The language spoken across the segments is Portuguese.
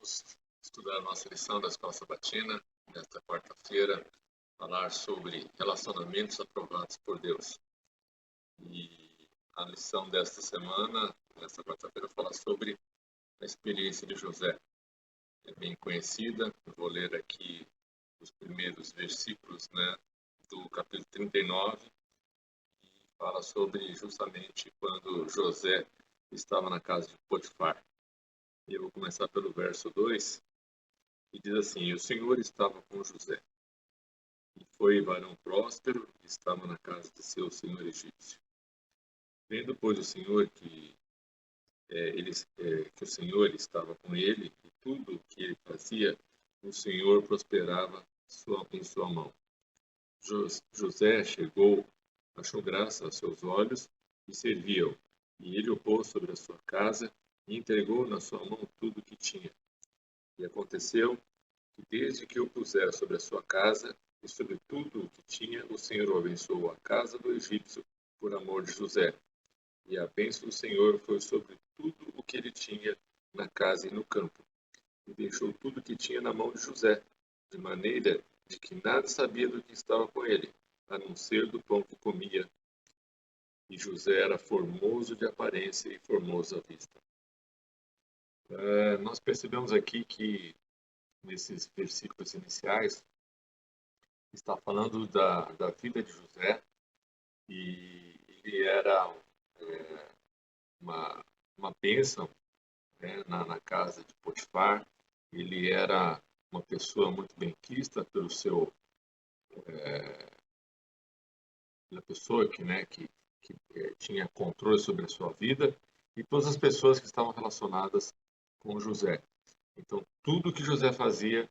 Vamos estudar a nossa lição da Escola Sabatina, nesta quarta-feira, falar sobre relacionamentos aprovados por Deus. E a lição desta semana, nesta quarta-feira, fala sobre a experiência de José. É bem conhecida, eu vou ler aqui os primeiros versículos, do capítulo 39, e fala sobre justamente quando José estava na casa de Potifar. E eu vou começar pelo verso 2, que diz assim: E o Senhor estava com José, e foi varão próspero, e estava na casa de seu senhor egípcio. Vendo, pois, o Senhor que o Senhor estava com ele, e tudo o que ele fazia, o Senhor prosperava em sua mão. José chegou, achou graça aos seus olhos, e serviu. E ele o pôs sobre a sua casa, e entregou na sua mão tudo o que tinha. E aconteceu que, desde que o pusera sobre a sua casa, e sobre tudo o que tinha, o Senhor abençoou a casa do egípcio por amor de José. E a bênção do Senhor foi sobre tudo o que ele tinha na casa e no campo. E deixou tudo o que tinha na mão de José, de maneira de que nada sabia do que estava com ele, a não ser do pão que comia. E José era formoso de aparência e formoso à vista. Nós percebemos aqui que, nesses versículos iniciais, está falando da vida de José, e ele era uma bênção, na casa de Potifar. Ele era uma pessoa muito benquista pela pessoa que tinha controle sobre a sua vida e todas as pessoas que estavam relacionadas com José. Então, tudo que José fazia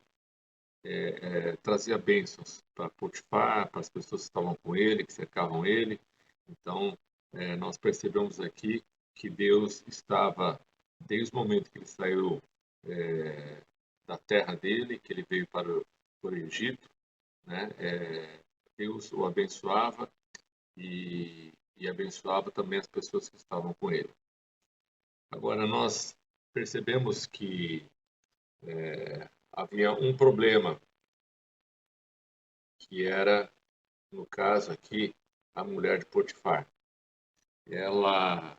trazia bênçãos para Potifar, para as pessoas que estavam com ele, que cercavam ele. Então, nós percebemos aqui que Deus estava, desde o momento que ele saiu da terra dele, que ele veio para o Egito, Deus o abençoava e abençoava também as pessoas que estavam com ele. Agora, nós percebemos que havia um problema, que era, no caso aqui, a mulher de Potifar. Ela,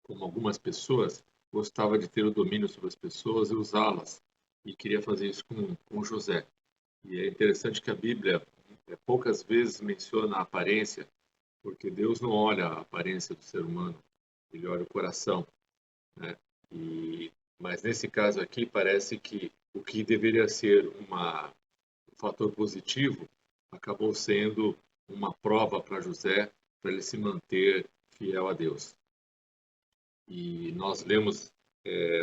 como algumas pessoas, gostava de ter o domínio sobre as pessoas e usá-las, e queria fazer isso com José. E é interessante que a Bíblia poucas vezes menciona a aparência, porque Deus não olha a aparência do ser humano, ele olha o coração, né? Mas nesse caso aqui parece que o que deveria ser um fator positivo acabou sendo uma prova para José, para ele se manter fiel a Deus. E nós lemos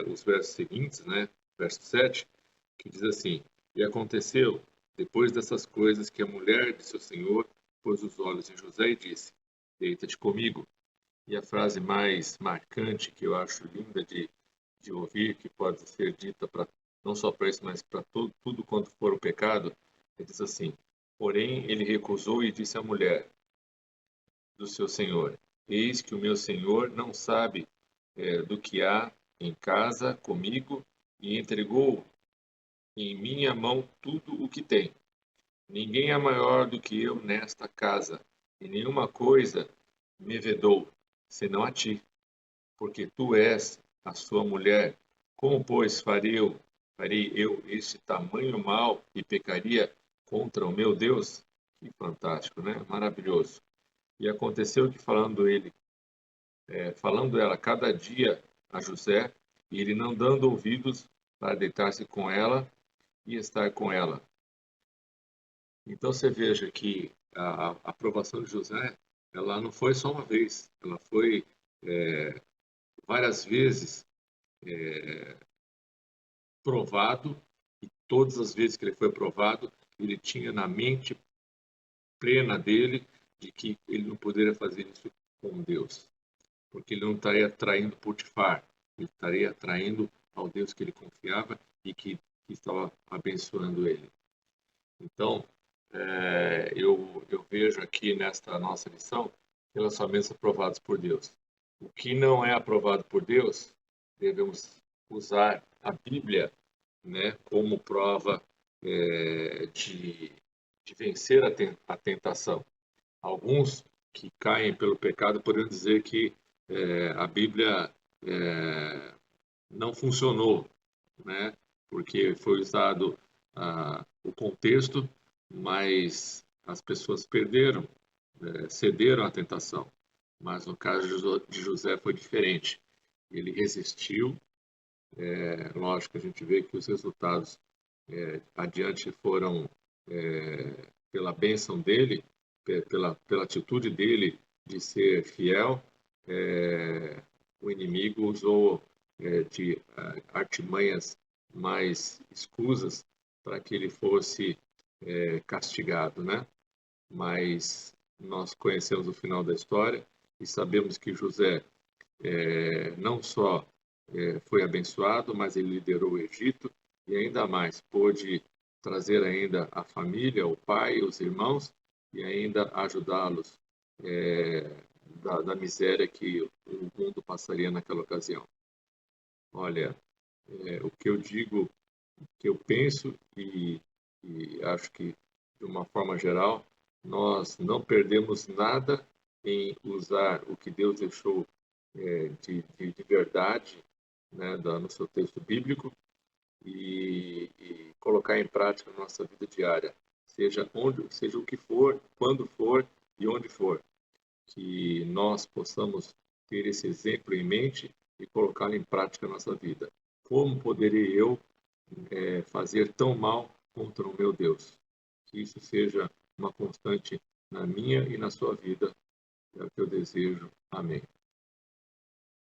os versos seguintes, verso 7, que diz assim: E aconteceu, depois dessas coisas, que a mulher de seu senhor pôs os olhos em José e disse: Deita-te comigo. E a frase mais marcante, que eu acho linda de ouvir, que pode ser dita não só para isso, mas para tudo quanto for o pecado, diz assim: Porém, ele recusou e disse à mulher do seu senhor: Eis que o meu senhor não sabe do que há em casa comigo, e entregou em minha mão tudo o que tem. Ninguém é maior do que eu nesta casa, e nenhuma coisa me vedou, senão a ti, porque tu és a sua mulher. Como, pois, farei eu este tamanho mal e pecaria contra o meu Deus? Que fantástico, né? Maravilhoso. E aconteceu que, falando ela cada dia a José, e ele não dando ouvidos para deitar-se com ela e estar com ela. Então você veja que a aprovação de José, ela não foi só uma vez, ela foi várias vezes provado, e todas as vezes que ele foi provado, ele tinha na mente plena dele de que ele não poderia fazer isso com Deus, porque ele não estaria traindo Potifar, ele estaria traindo ao Deus que ele confiava e que estava abençoando ele. Então, eu vejo aqui nesta nossa lição relacionamentos aprovados por Deus. O que não é aprovado por Deus devemos usar a Bíblia, né, como prova de vencer a tentação. Alguns que caem pelo pecado poderiam dizer que a Bíblia não funcionou, né, porque foi usado o contexto, mas as pessoas perderam, cederam à tentação. Mas no caso de José foi diferente. Ele resistiu. Lógico, a gente vê que os resultados adiante foram pela bênção dele, pela atitude dele de ser fiel. O inimigo usou de artimanhas mais escusas para que ele fosse castigado, né? Mas nós conhecemos o final da história e sabemos que José não só foi abençoado, mas ele liderou o Egito e ainda mais pôde trazer ainda a família, o pai, os irmãos e ainda ajudá-los da miséria que o mundo passaria naquela ocasião. Olha, o que eu digo, o que eu penso e acho que de uma forma geral, nós não perdemos nada em usar o que Deus deixou de verdade, né, no seu texto bíblico e colocar em prática na nossa vida diária, seja o que for, quando for e onde for, que nós possamos ter esse exemplo em mente e colocá-lo em prática na nossa vida. Como poderei eu fazer tão mal contra o meu Deus? Que isso seja uma constante na minha e na sua vida, é o que eu desejo. Amém.